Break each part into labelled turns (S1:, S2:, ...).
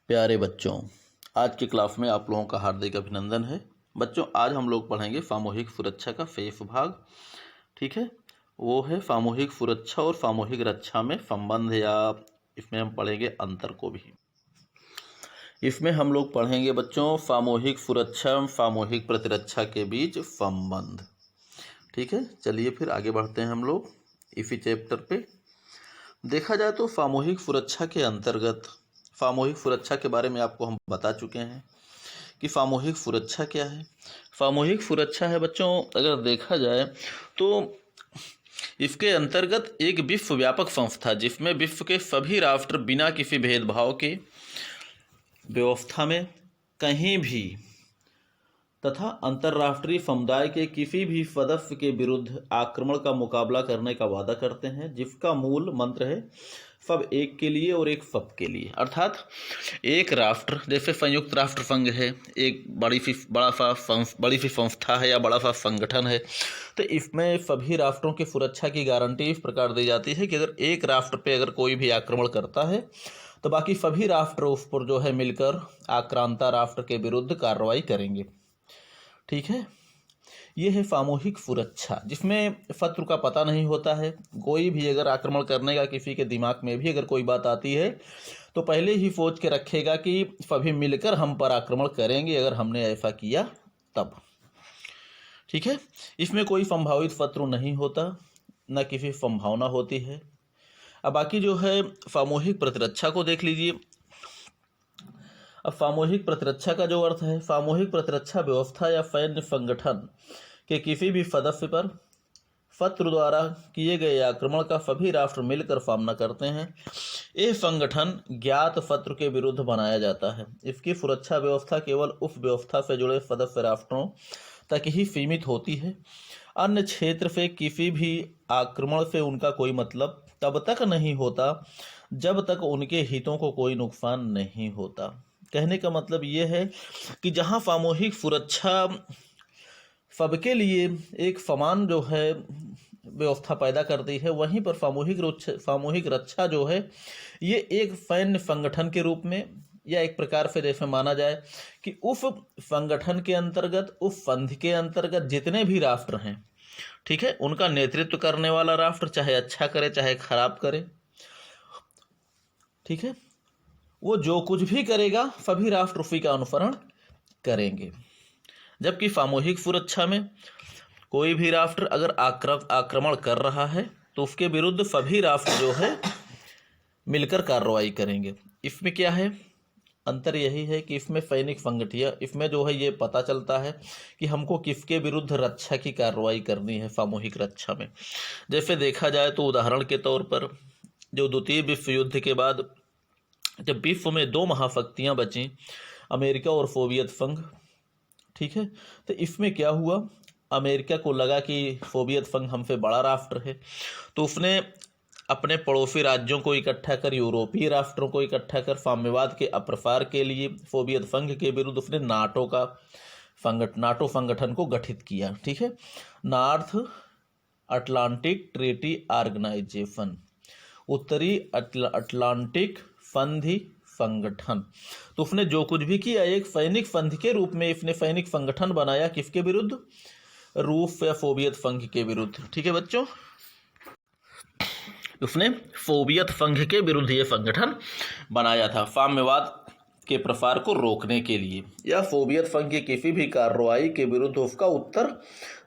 S1: प्यारे बच्चों, आज की क्लास में आप लोगों का हार्दिक अभिनंदन है। बच्चों, आज हम लोग पढ़ेंगे सामूहिक सुरक्षा का शेष भाग। ठीक है, वो है सामूहिक सुरक्षा और सामूहिक रक्षा में संबंध, या इसमें हम पढ़ेंगे अंतर को भी। इसमें हम लोग पढ़ेंगे बच्चों सामूहिक सुरक्षा एवं सामूहिक प्रतिरक्षा के बीच संबंध। ठीक है, चलिए फिर आगे बढ़ते हैं हम लोग इसी चैप्टर पे। देखा जाए तो सामूहिक सुरक्षा के अंतर्गत सामूहिक सुरक्षा के बारे में आपको हम बता चुके हैं कि सामूहिक सुरक्षा क्या है। सामूहिक सुरक्षा है बच्चों, अगर देखा जाए तो इसके अंतर्गत एक विश्वव्यापक संस्था जिसमें विश्व के सभी राष्ट्र बिना किसी भेदभाव के व्यवस्था में कहीं भी तथा अंतर्राष्ट्रीय समुदाय के किसी भी सदस्य के विरुद्ध आक्रमण का मुकाबला करने का वादा करते हैं, जिसका मूल मंत्र है सब एक के लिए और एक सबके लिए। अर्थात एक राष्ट्र, जैसे संयुक्त राष्ट्र संघ है, एक बड़ी सी संस्था है या बड़ा सा संगठन है, तो इसमें सभी राष्ट्रों की सुरक्षा की गारंटी इस प्रकार दी जाती है कि अगर एक राष्ट्र पे अगर कोई भी आक्रमण करता है तो बाकी सभी राष्ट्र उस पर जो है मिलकर आक्रांता राष्ट्र के विरुद्ध कार्रवाई करेंगे। ठीक है, ये है सामूहिक सुरक्षा, जिसमें शत्रु का पता नहीं होता है। कोई भी अगर आक्रमण करने का किसी के दिमाग में भी अगर कोई बात आती है तो पहले ही सोच के रखेगा कि सभी मिलकर हम पर आक्रमण करेंगे अगर हमने ऐसा किया तब। ठीक है, इसमें कोई संभावित शत्रु नहीं होता, न किसी संभावना होती है। अब बाकी जो है सामूहिक प्रतिरक्षा को देख लीजिए। अब सामूहिक प्रतिरक्षा का जो अर्थ है, सामूहिक प्रतिरक्षा व्यवस्था या सैन्य संगठन के किसी भी सदस्य पर शत्रु द्वारा किए गए आक्रमण का सभी राष्ट्र मिलकर सामना करते हैं। यह संगठन ज्ञात शत्रु के विरुद्ध बनाया जाता है। इसकी सुरक्षा व्यवस्था केवल उस व्यवस्था से जुड़े सदस्य राष्ट्रों तक ही सीमित होती है। अन्य क्षेत्र से किसी भी आक्रमण से उनका कोई मतलब तब तक नहीं होता जब तक उनके हितों को कोई नुकसान नहीं होता। कहने का मतलब ये है कि जहाँ सामूहिक सुरक्षा सबके लिए एक समान जो है व्यवस्था पैदा करती है, वहीं पर सामूहिक रक्षा जो है ये एक सैन्य संगठन के रूप में या एक प्रकार से जैसे माना जाए कि उस संगठन के अंतर्गत, उस संधि के अंतर्गत जितने भी राष्ट्र हैं, ठीक है, उनका नेतृत्व करने वाला राष्ट्र चाहे अच्छा करे चाहे खराब करे, ठीक है, वो जो कुछ भी करेगा सभी राष्ट्र उसी का अनुसरण करेंगे। जबकि सामूहिक सुरक्षा में कोई भी राष्ट्र अगर आक्रमण कर रहा है तो उसके विरुद्ध सभी राष्ट्र जो है मिलकर कार्रवाई करेंगे। इसमें क्या है, अंतर यही है कि इसमें सैनिक संगठिया, इसमें जो है ये पता चलता है कि हमको किसके विरुद्ध रक्षा की कार्रवाई करनी है सामूहिक रक्षा में। जैसे देखा जाए तो उदाहरण के तौर पर जो द्वितीय विश्व युद्ध के बाद जब विश्व में दो महाशक्तियां बचीं, अमेरिका और सोवियत संघ, ठीक है, तो इसमें क्या हुआ, अमेरिका को लगा कि सोवियत संघ हमसे बड़ा राष्ट्र है, तो उसने अपने पड़ोसी राज्यों को इकट्ठा कर, यूरोपीय राष्ट्रों को इकट्ठा कर साम्यवाद के अप्रसार के लिए सोवियत संघ के विरुद्ध उसने नाटो संगठन को गठित किया। ठीक है, नॉर्थ अटलांटिक ट्रीटी ऑर्गेनाइजेशन, उत्तरी अटलांटिक संधि संगठन। तो उसने जो कुछ भी किया एक सैनिक संधि के रूप में इसने सैनिक संगठन बनाया, किसके विरुद्ध, रूस या सोवियत संघ के विरुद्ध। ठीक है बच्चों, उसने सोवियत संघ के विरुद्ध ये संगठन बनाया था साम्यवाद के प्रसार को रोकने के लिए, या सोवियत संघ की किसी भी कार्रवाई के विरुद्ध उसका उत्तर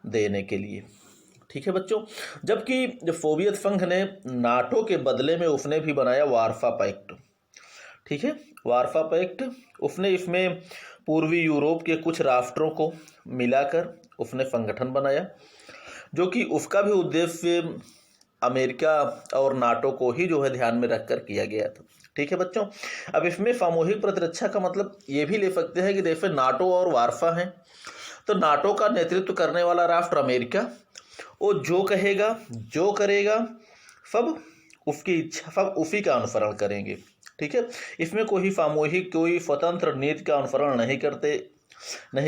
S1: देने के लिए। ठीक है बच्चों, जबकि जो सोवियत संघ ने नाटो के बदले में उसने भी बनाया वार्सा पैक्ट। ठीक है, वार्सा पैक्ट, उसने इसमें पूर्वी यूरोप के कुछ राष्ट्रों को मिलाकर उसने संगठन बनाया, जो कि उसका भी उद्देश्य अमेरिका और नाटो को ही जो है ध्यान में रखकर किया गया था। ठीक है बच्चों, अब इसमें सामूहिक प्रतिरक्षा का मतलब ये भी ले सकते हैं कि जैसे नाटो और वार्सा हैं, तो नाटो का नेतृत्व करने वाला राष्ट्र अमेरिका, वो जो कहेगा जो करेगा सब उसकी इच्छा, सब उसी का अनुसरण करेंगे। ठीक है, इसमें कोई सामूहिक, कोई स्वतंत्र नीति का अनुसरण नहीं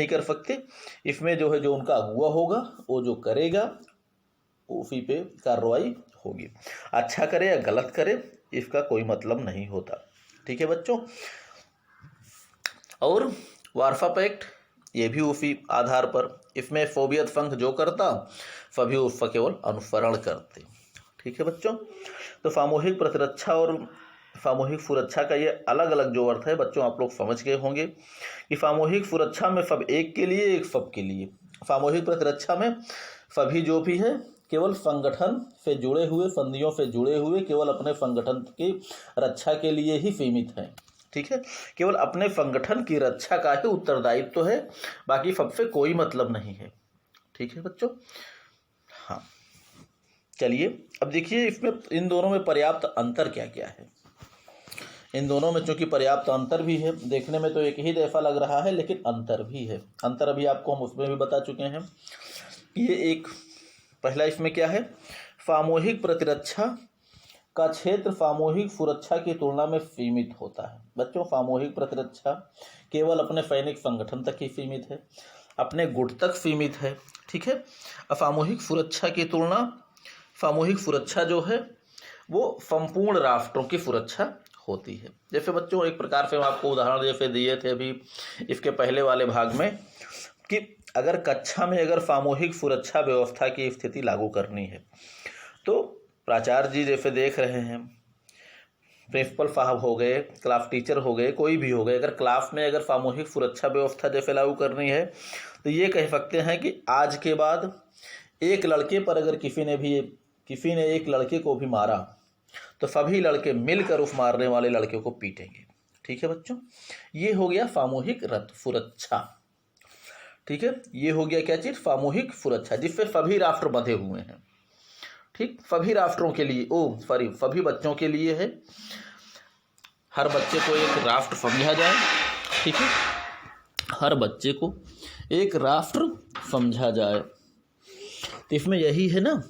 S1: कर सकते। इसमें जो है जो उनका अगुवा होगा वो जो करेगा उसी पे कार्रवाई होगी, अच्छा करे या गलत करे इसका कोई मतलब नहीं होता। ठीक है बच्चों, और वारफा पैक्ट ये भी उसी आधार पर, इसमें सोवियत संघ जो करता सभी उसका केवल अनुसरण करते। ठीक है बच्चों, तो सामूहिक प्रतिरक्षा और सामूहिक सुरक्षा का ये अलग अलग जो अर्थ है बच्चों आप लोग समझ गए होंगे कि सामूहिक सुरक्षा में सब एक के लिए, एक सबके लिए। सामूहिक प्रतिरक्षा में सभी जो भी है केवल संगठन से जुड़े हुए, संधियों से जुड़े हुए, केवल अपने संगठन की रक्षा के लिए ही सीमित हैं। ठीक है, केवल अपने संगठन की रक्षा का ही उत्तरदायित्व तो है, बाकी सबसे कोई मतलब नहीं है। ठीक है बच्चों, हाँ चलिए अब देखिए इसमें इन दोनों में पर्याप्त अंतर क्या क्या है। इन दोनों में चूंकि पर्याप्त अंतर भी है, देखने में तो एक ही जैसा लग रहा है लेकिन अंतर भी है। अंतर अभी आपको हम उसमें भी बता चुके हैं। ये एक पहला इसमें क्या है, सामूहिक प्रतिरक्षा का क्षेत्र सामूहिक सुरक्षा की तुलना में सीमित होता है। बच्चों सामूहिक प्रतिरक्षा केवल अपने सैनिक संगठन तक ही सीमित है, अपने गुट तक सीमित है। ठीक है, सामूहिक सुरक्षा की तुलना, सामूहिक सुरक्षा जो है वो संपूर्ण राष्ट्रों की सुरक्षा होती है। जैसे बच्चों एक प्रकार से हम आपको उदाहरण जैसे दिए थे अभी इसके पहले वाले भाग में कि अगर कक्षा में अगर सामूहिक सुरक्षा व्यवस्था की स्थिति लागू करनी है तो प्राचार्य जी जैसे देख रहे हैं, प्रिंसिपल साहब हो गए, क्लास टीचर हो गए, कोई भी हो गए, अगर क्लास में अगर सामूहिक सुरक्षा व्यवस्था जैसे लागू करनी है तो ये कह सकते हैं कि आज के बाद एक लड़के पर अगर किसी ने एक लड़के को भी मारा तो सभी लड़के मिलकर उस मारने वाले लड़के को पीटेंगे। ठीक है बच्चों, ये हो गया सामूहिक सुरक्षा। ठीक है, ये हो गया क्या चीज, सामूहिक सुरक्षा, जिससे सभी राष्ट्र बंधे हुए हैं। ठीक, सभी राष्ट्रों के लिए, सभी बच्चों के लिए है, हर बच्चे को एक राष्ट्र समझा जाए। ठीक है, हर बच्चे को एक राष्ट्र समझा जाए। तो इसमें यही है ना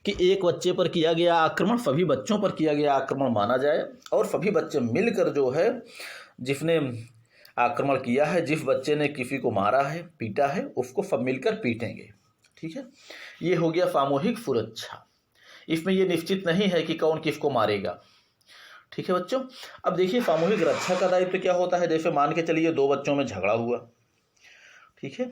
S1: कि एक बच्चे पर किया गया आक्रमण सभी बच्चों पर किया गया आक्रमण माना जाए और सभी बच्चे मिलकर जो है जिसने आक्रमण किया है, जिस बच्चे ने किसी को मारा है, पीटा है, उसको सब मिलकर पीटेंगे। ठीक है, ये हो गया सामूहिक सुरक्षा। इसमें ये निश्चित नहीं है कि कौन किसको मारेगा। ठीक है बच्चों, अब देखिए सामूहिक रक्षा का दायित्व क्या होता है। जैसे मान के चलिए दो बच्चों में झगड़ा हुआ, ठीक है,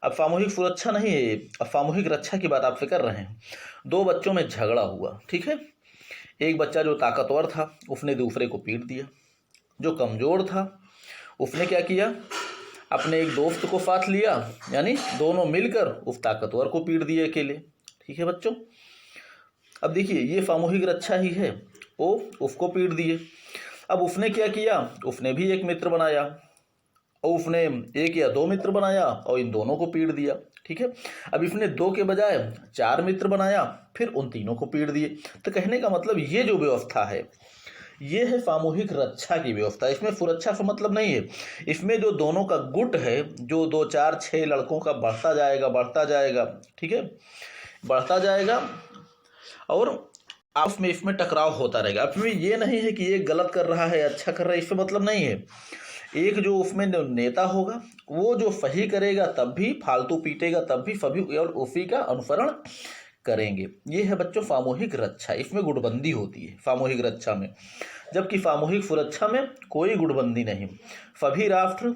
S1: अब सामूहिक सुरक्षा नहीं है, अब सामूहिक रक्षा की बात आपसे कर रहे हैं। दो बच्चों में झगड़ा हुआ, ठीक है, एक बच्चा जो ताकतवर था उसने दूसरे को पीट दिया, जो कमजोर था उसने क्या किया, अपने एक दोस्त को साथ लिया, यानी दोनों मिलकर उस ताकतवर को पीट दिए अकेले। ठीक है बच्चों, अब देखिए ये सामूहिक रक्षा ही है, वो उसको पीट दिए। अब उसने क्या किया, उसने भी एक मित्र बनाया और उसने एक या दो मित्र बनाया और इन दोनों को पीट दिया। ठीक है, अब इसने दो के बजाय चार मित्र बनाया, फिर उन तीनों को पीट दिए। तो कहने का मतलब ये जो व्यवस्था है ये है सामूहिक रक्षा की व्यवस्था। इसमें सुरक्षा का मतलब नहीं है, इसमें जो दोनों का गुट है, जो 2 4 6 लड़कों का बढ़ता जाएगा, ठीक है, बढ़ता जाएगा और आपस में इसमें टकराव होता रहेगा। इसमें ये नहीं है कि ये गलत कर रहा है अच्छा कर रहा है, इसमें मतलब नहीं है। एक जो उसमें नेता होगा वो जो सही करेगा तब भी, फालतू पीटेगा तब भी, सभी और उसी का अनुसरण करेंगे। ये है बच्चों सामूहिक रक्षा, इसमें गुटबंदी होती है सामूहिक रक्षा में, जबकि सामूहिक सुरक्षा में कोई गुटबंदी नहीं। सभी राष्ट्र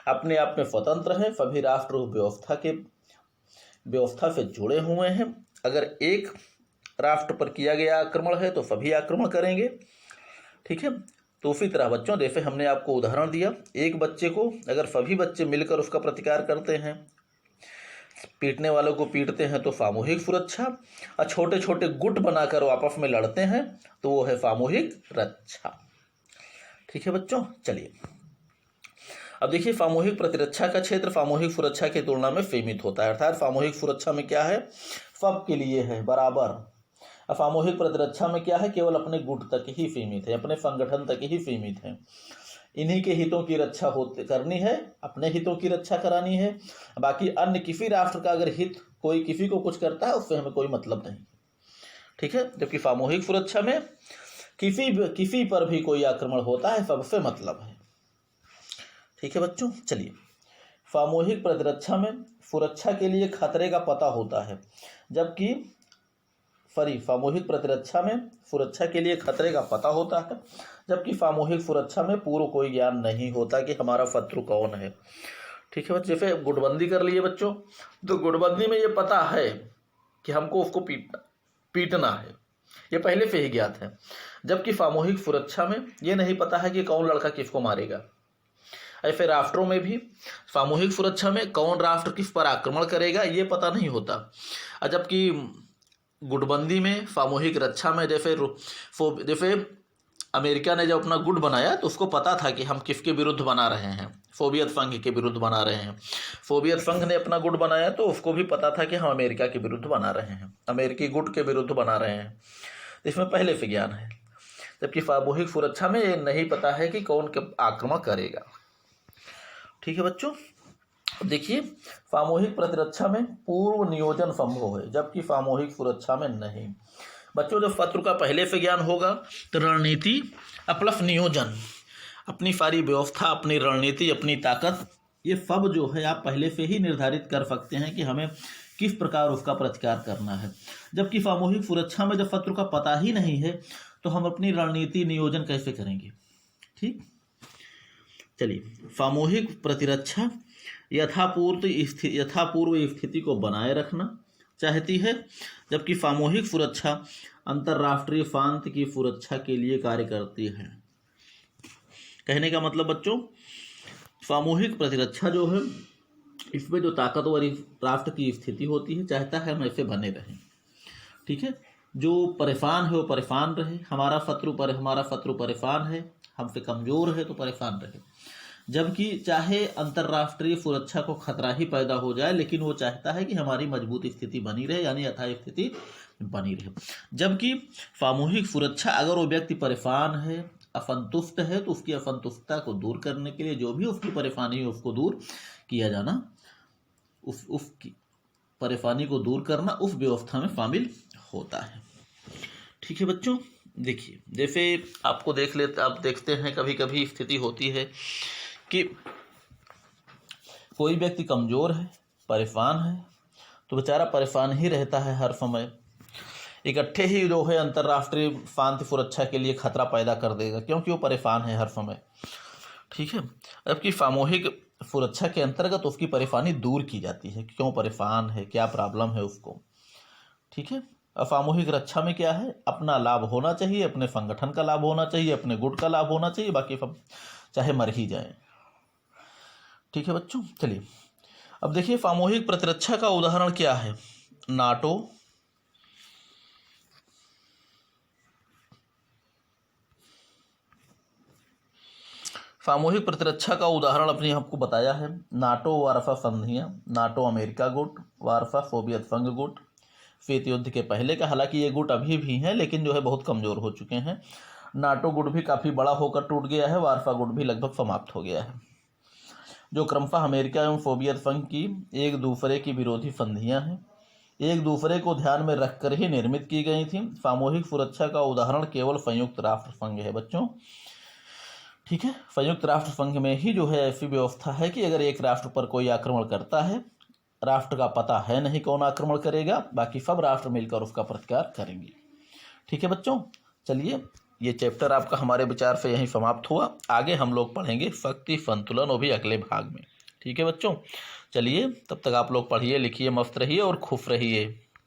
S1: अपने आप में स्वतंत्र हैं, सभी राष्ट्र व्यवस्था से जुड़े हुए हैं। अगर एक राष्ट्र पर किया गया आक्रमण है तो सभी आक्रमण करेंगे। ठीक है, तो उसी तरह बच्चों जैसे हमने आपको उदाहरण दिया, एक बच्चे को अगर सभी बच्चे मिलकर उसका प्रतिकार करते हैं, पीटने वालों को पीटते हैं तो सामूहिक सुरक्षा, और छोटे छोटे गुट बनाकर आपस में लड़ते हैं तो वो है सामूहिक रक्षा। ठीक है बच्चों, चलिए अब देखिए सामूहिक प्रतिरक्षा का क्षेत्र सामूहिक सुरक्षा की तुलना में सीमित होता है। अर्थात सामूहिक सुरक्षा में क्या है, सबके लिए है बराबर। सामूहिक प्रतिरक्षा में क्या है, केवल अपने गुट तक ही सीमित है, अपने संगठन तक ही सीमित है। इन्हीं के हितों की रक्षा करनी है, अपने हितों की रक्षा करानी है। बाकी अन्य किसी राष्ट्र का अगर हित कोई किसी को कुछ करता है उससे हमें कोई मतलब नहीं। ठीक है, जबकि सामूहिक सुरक्षा में किसी पर भी कोई आक्रमण होता है सबसे मतलब है। ठीक है बच्चों, चलिए सामूहिक प्रतिरक्षा में सुरक्षा के लिए खतरे का पता होता है, जबकि सामूहिक प्रतिरक्षा में सुरक्षा के लिए खतरे का पता होता है, जबकि सामूहिक सुरक्षा में पूर्व कोई ज्ञान नहीं होता कि हमारा शत्रु कौन है। ठीक है बच्चों, जैसे गुटबंदी कर लिए बच्चों, तो गुटबंदी में ये पता है कि हमको उसको पीटना है, ये पहले से ही ज्ञात है, जबकि सामूहिक सुरक्षा में ये नहीं पता है कि कौन लड़का किसको मारेगा। ऐसे राष्ट्रों में भी सामूहिक सुरक्षा में कौन राष्ट्र किस पर आक्रमण करेगा ये पता नहीं होता, जबकि गुटबंदी में सामूहिक रक्षा में जैसे अमेरिका ने जब अपना गुट बनाया तो उसको पता था कि हम किसके विरुद्ध बना रहे हैं, सोवियत संघ के विरुद्ध बना रहे हैं। सोवियत संघ ने अपना गुट बनाया तो उसको भी पता था कि हम अमेरिका के विरुद्ध बना रहे हैं, अमेरिकी गुट के विरुद्ध बना रहे हैं। इसमें पहले से ज्ञान है, जबकि सामूहिक सुरक्षा में ये नहीं पता है कि कौन आक्रमण करेगा। ठीक है बच्चों, देखिए सामूहिक प्रतिरक्षा में पूर्व नियोजन संभव है, जबकि सामूहिक सुरक्षा में नहीं। बच्चों जब शत्रु का पहले से ज्ञान होगा तो रणनीति प्लस नियोजन, अपनी सारी व्यवस्था, अपनी रणनीति, अपनी ताकत, ये सब जो है आप पहले से ही निर्धारित कर सकते हैं कि हमें किस प्रकार उसका प्रतिकार करना है। जबकि सामूहिक सुरक्षा में जब शत्रु का पता ही नहीं है तो हम अपनी रणनीति नियोजन कैसे करेंगे। ठीक, चलिए, सामूहिक प्रतिरक्षा यथापूर्व स्थिति को बनाए रखना चाहती है, जबकि सामूहिक सुरक्षा अंतर्राष्ट्रीय शांति की सुरक्षा के लिए कार्य करती है। कहने का मतलब बच्चों, सामूहिक प्रतिरक्षा जो है इसमें जो ताकतवर राष्ट्र की स्थिति होती है चाहता है हम ऐसे बने रहें। ठीक है, जो परेशान है वो परेशान रहे, हमारा शत्रु परेशान है, हमसे कमज़ोर है तो परेशान रहे। जबकि चाहे अंतर्राष्ट्रीय सुरक्षा को खतरा ही पैदा हो जाए, लेकिन वो चाहता है कि हमारी मजबूत स्थिति बनी रहे, यानी यथा स्थिति बनी रहे। जबकि सामूहिक सुरक्षा, अगर वो व्यक्ति परेशान है, असंतुष्ट है, तो उसकी असंतुष्टता को दूर करने के लिए जो भी उसकी परेशानी है उसको दूर किया जाना, उसकी परेशानी को दूर करना उस व्यवस्था में शामिल होता है। ठीक है बच्चों, देखिए जैसे आप देखते हैं कभी कभी स्थिति होती है कि कोई व्यक्ति कमज़ोर है, परेशान है, तो बेचारा परेशान ही रहता है हर समय, इकट्ठे ही जो है अंतर्राष्ट्रीय शांति सुरक्षा के लिए खतरा पैदा कर देगा, क्योंकि वो परेशान है हर समय। ठीक है, जबकि सामूहिक सुरक्षा के अंतर्गत उसकी परेशानी दूर की जाती है, क्यों परेशान है, क्या प्रॉब्लम है उसको। ठीक है, सामूहिक रक्षा में क्या है, अपना लाभ होना चाहिए, अपने संगठन का लाभ होना चाहिए, अपने गुट का लाभ होना चाहिए, बाकी सब चाहे मर ही जाए। ठीक है बच्चों, चलिए अब देखिए सामूहिक प्रतिरक्षा का उदाहरण क्या है। नाटो, सामूहिक प्रतिरक्षा का उदाहरण अपने आपको बताया है नाटो वार्सा संधियां, नाटो अमेरिका गुट, वार्सा सोवियत संघ गुट, शीत युद्ध के पहले का। हालांकि ये गुट अभी भी हैं लेकिन जो है बहुत कमज़ोर हो चुके हैं। नाटो गुट भी काफ़ी बड़ा होकर टूट गया है, वार्सा गुट भी लगभग समाप्त हो गया है, जो क्रमशः अमेरिका एवं सोवियत संघ की एक दूसरे की विरोधी संधियां हैं, एक दूसरे को ध्यान में रखकर ही निर्मित की गई थी। सामूहिक सुरक्षा का उदाहरण केवल संयुक्त राष्ट्र संघ है बच्चों। ठीक है, संयुक्त राष्ट्र संघ में ही जो है ऐसी व्यवस्था है कि अगर एक राष्ट्र पर कोई आक्रमण करता है, राष्ट्र का पता है नहीं कौन आक्रमण करेगा, बाकी सब राष्ट्र मिलकर उसका प्रतिकार करेंगे। ठीक है बच्चों, चलिए ये चैप्टर आपका हमारे विचार से यहीं समाप्त हुआ। आगे हम लोग पढ़ेंगे शक्ति संतुलन, वो भी अगले भाग में। ठीक है बच्चों, चलिए तब तक आप लोग पढ़िए, लिखिए, मस्त रहिए और खुश रहिए।